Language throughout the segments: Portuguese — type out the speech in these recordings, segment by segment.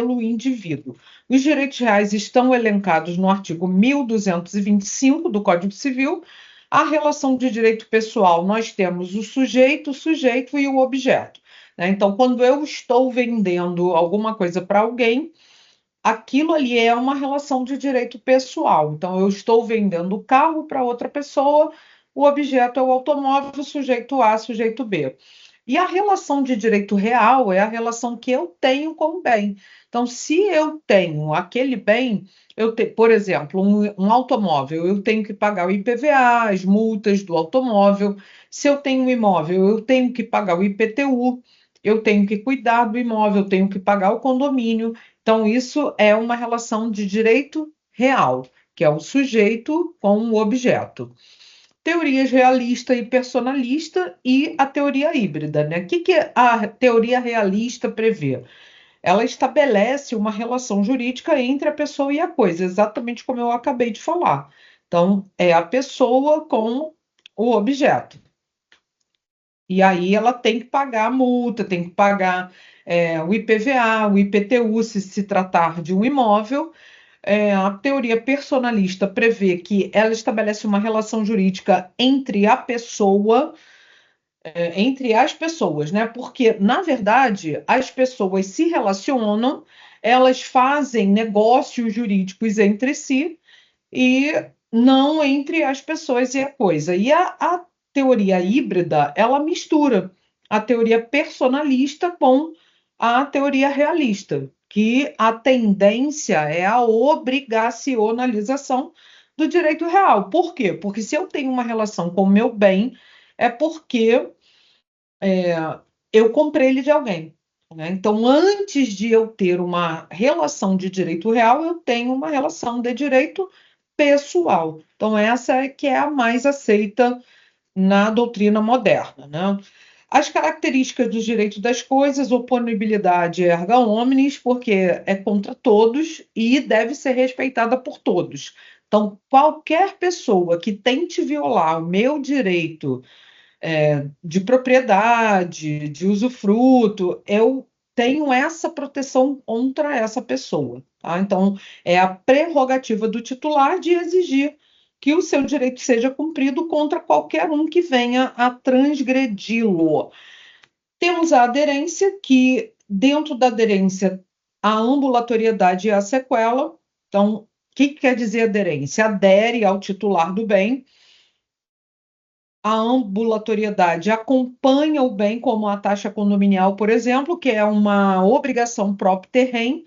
pelo indivíduo. Os direitos reais estão elencados no artigo 1225 do Código Civil. A relação de direito pessoal, nós temos o sujeito e o objeto, né? Então, quando eu estou vendendo alguma coisa para alguém, aquilo ali é uma relação de direito pessoal. Então, eu estou vendendo o carro para outra pessoa, o objeto é o automóvel, sujeito A, sujeito B. E a relação de direito real é a relação que eu tenho com o bem. Então, se eu tenho aquele bem, por exemplo, um automóvel, eu tenho que pagar o IPVA, as multas do automóvel. Se eu tenho um imóvel, eu tenho que pagar o IPTU, eu tenho que cuidar do imóvel, eu tenho que pagar o condomínio. Então, isso é uma relação de direito real, que é o sujeito com o objeto. Teorias realista e personalista e a teoria híbrida, né? O que a teoria realista prevê? Ela estabelece uma relação jurídica entre a pessoa e a coisa, exatamente como eu acabei de falar. Então, é a pessoa com o objeto. E aí ela tem que pagar a multa, tem que pagar o IPVA, o IPTU, se tratar de um imóvel. A teoria personalista prevê que ela estabelece uma relação jurídica entre a pessoa, entre as pessoas, né? Porque, na verdade, as pessoas se relacionam, elas fazem negócios jurídicos entre si e não entre as pessoas e a coisa. E a teoria híbrida, ela mistura a teoria personalista com a teoria realista, que a tendência é a obrigacionalização do direito real. Por quê? Porque se eu tenho uma relação com o meu bem, é porque eu comprei ele de alguém, né? Então, antes de eu ter uma relação de direito real, eu tenho uma relação de direito pessoal. Então, essa é que é a mais aceita na doutrina moderna, né? As características dos direitos das coisas, oponibilidade erga omnes, porque é contra todos e deve ser respeitada por todos. Então, qualquer pessoa que tente violar o meu direito de propriedade, de usufruto, eu tenho essa proteção contra essa pessoa, tá? Então, é a prerrogativa do titular de exigir que o seu direito seja cumprido contra qualquer um que venha a transgredi-lo. Temos a aderência, que dentro da aderência, a ambulatoriedade e a sequela. Então, o que quer dizer aderência? Adere ao titular do bem. A ambulatoriedade acompanha o bem, como a taxa condominial, por exemplo, que é uma obrigação própria terrem.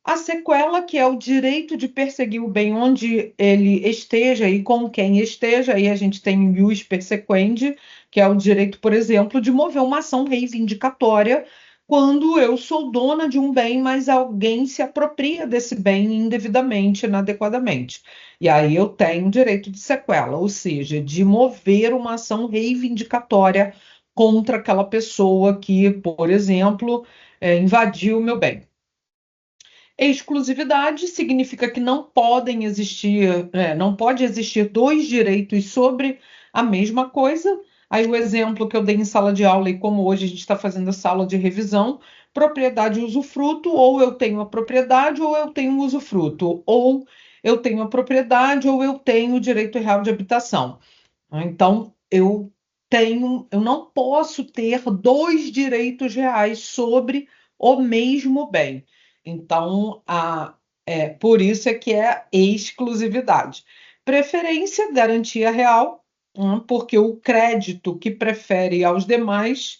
A sequela, que é o direito de perseguir o bem onde ele esteja e com quem esteja. Aí a gente tem o ius persequendi, que é o direito, por exemplo, de mover uma ação reivindicatória quando eu sou dona de um bem, mas alguém se apropria desse bem indevidamente, inadequadamente. E aí eu tenho direito de sequela, ou seja, de mover uma ação reivindicatória contra aquela pessoa que, por exemplo, invadiu o meu bem. Exclusividade significa que não podem existir, não pode existir dois direitos sobre a mesma coisa. Aí o exemplo que eu dei em sala de aula, e como hoje a gente está fazendo a sala de revisão, propriedade e usufruto, ou eu tenho a propriedade ou eu tenho o usufruto, ou eu tenho a propriedade ou eu tenho o direito real de habitação. Então, eu não posso ter dois direitos reais sobre o mesmo bem. Então, por isso é que é exclusividade. Preferência, garantia real, porque o crédito que prefere aos demais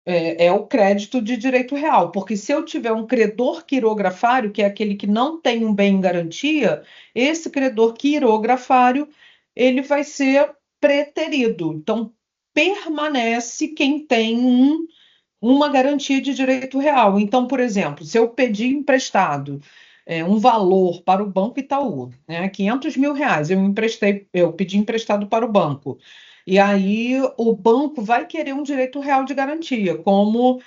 é o crédito de direito real. Porque se eu tiver um credor quirografário, que é aquele que não tem um bem em garantia, esse credor quirografário ele vai ser preterido. Então, permanece quem tem uma garantia de direito real. Então, por exemplo, se eu pedir emprestado um valor para o Banco Itaú, né, 500 mil reais, eu pedi emprestado para o banco. E aí o banco vai querer um direito real de garantia, como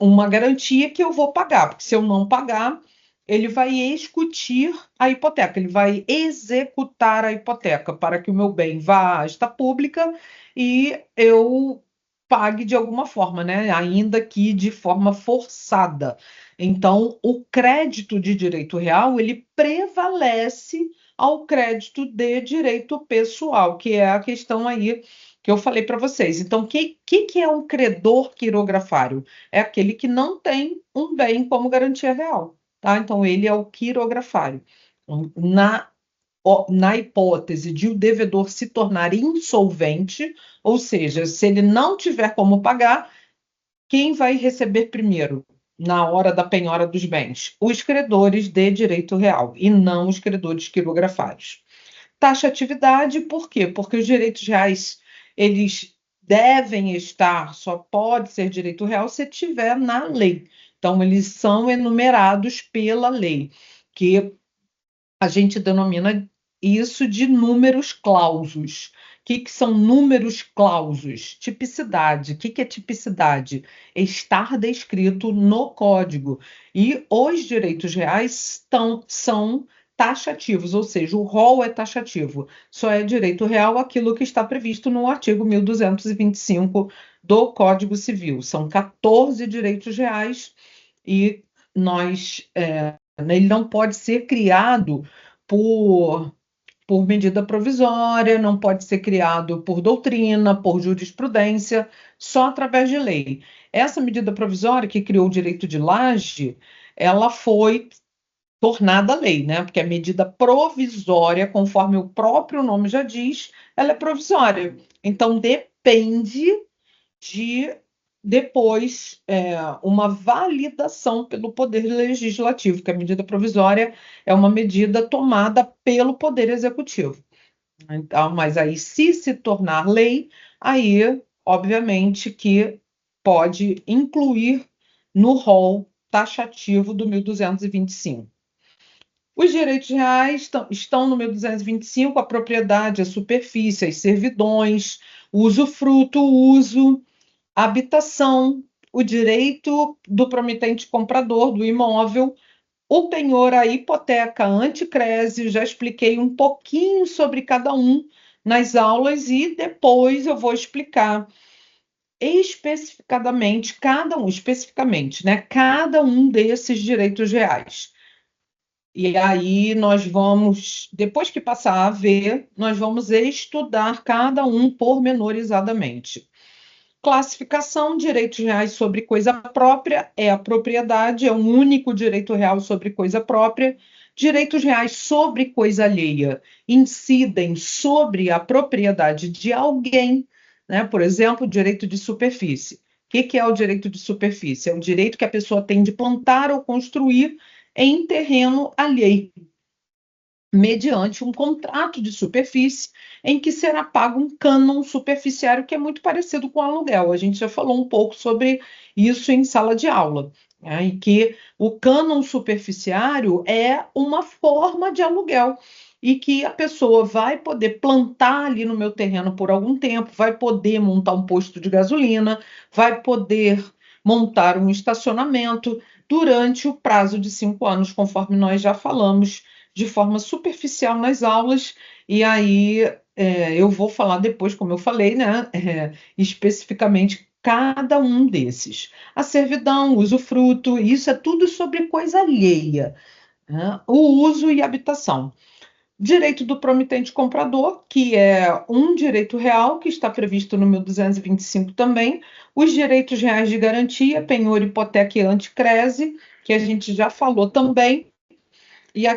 uma garantia que eu vou pagar, porque se eu não pagar, ele vai excutir a hipoteca, ele vai executar a hipoteca para que o meu bem vá à esta pública e eu pague de alguma forma, né? Ainda que de forma forçada. Então, o crédito de direito real, ele prevalece ao crédito de direito pessoal, que é a questão aí que eu falei para vocês. Então, o que é um credor quirografário? É aquele que não tem um bem como garantia real, tá? Então, ele é o quirografário. Na, na hipótese de o devedor se tornar insolvente, ou seja, se ele não tiver como pagar, quem vai receber primeiro na hora da penhora dos bens? Os credores de direito real e não os credores quirografários. Taxatividade, por quê? Porque os direitos reais, eles devem estar, só pode ser direito real se tiver na lei. Então, eles são enumerados pela lei, que a gente denomina isso de números clausos. O que são números clausos? Tipicidade. O que é tipicidade? É estar descrito no código. E os direitos reais são taxativos, ou seja, o rol é taxativo. Só é direito real aquilo que está previsto no artigo 1225 do Código Civil. São 14 direitos reais e ele não pode ser criado por, por medida provisória, não pode ser criado por doutrina, por jurisprudência, só através de lei. Essa medida provisória que criou o direito de laje, ela foi tornada lei, né? Porque a medida provisória, conforme o próprio nome já diz, ela é provisória. Então depende de depois uma validação pelo Poder Legislativo, que a medida provisória é uma medida tomada pelo Poder Executivo. Então, mas aí, se tornar lei, aí, obviamente, que pode incluir no rol taxativo do 1225. Os direitos reais estão no 1225, a propriedade, a superfície, as servidões, o usufruto, o uso, a habitação, o direito do promitente comprador do imóvel, o penhor, a hipoteca, a anticrese. Já expliquei um pouquinho sobre cada um nas aulas e depois eu vou explicar especificamente, né, cada um desses direitos reais. E aí nós vamos, depois que passar a ver, nós vamos estudar cada um pormenorizadamente. Classificação: direitos reais sobre coisa própria é a propriedade, é o único direito real sobre coisa própria. Direitos reais sobre coisa alheia incidem sobre a propriedade de alguém, né? Por exemplo, direito de superfície. O que é o direito de superfície? É o direito que a pessoa tem de plantar ou construir em terreno alheio, mediante um contrato de superfície em que será pago um cânon superficiário que é muito parecido com aluguel. A gente já falou um pouco sobre isso em sala de aula, né? E que o cânon superficiário é uma forma de aluguel e que a pessoa vai poder plantar ali no meu terreno por algum tempo, vai poder montar um posto de gasolina, vai poder montar um estacionamento durante o prazo de 5 anos, conforme nós já falamos de forma superficial nas aulas, e aí eu vou falar depois, como eu falei, né, especificamente cada um desses. A servidão, o usufruto, isso é tudo sobre coisa alheia, né? O uso e habitação. Direito do promitente comprador, que é um direito real que está previsto no 1225 também. Os direitos reais de garantia, penhor, hipoteca e anticrese, que a gente já falou também. E a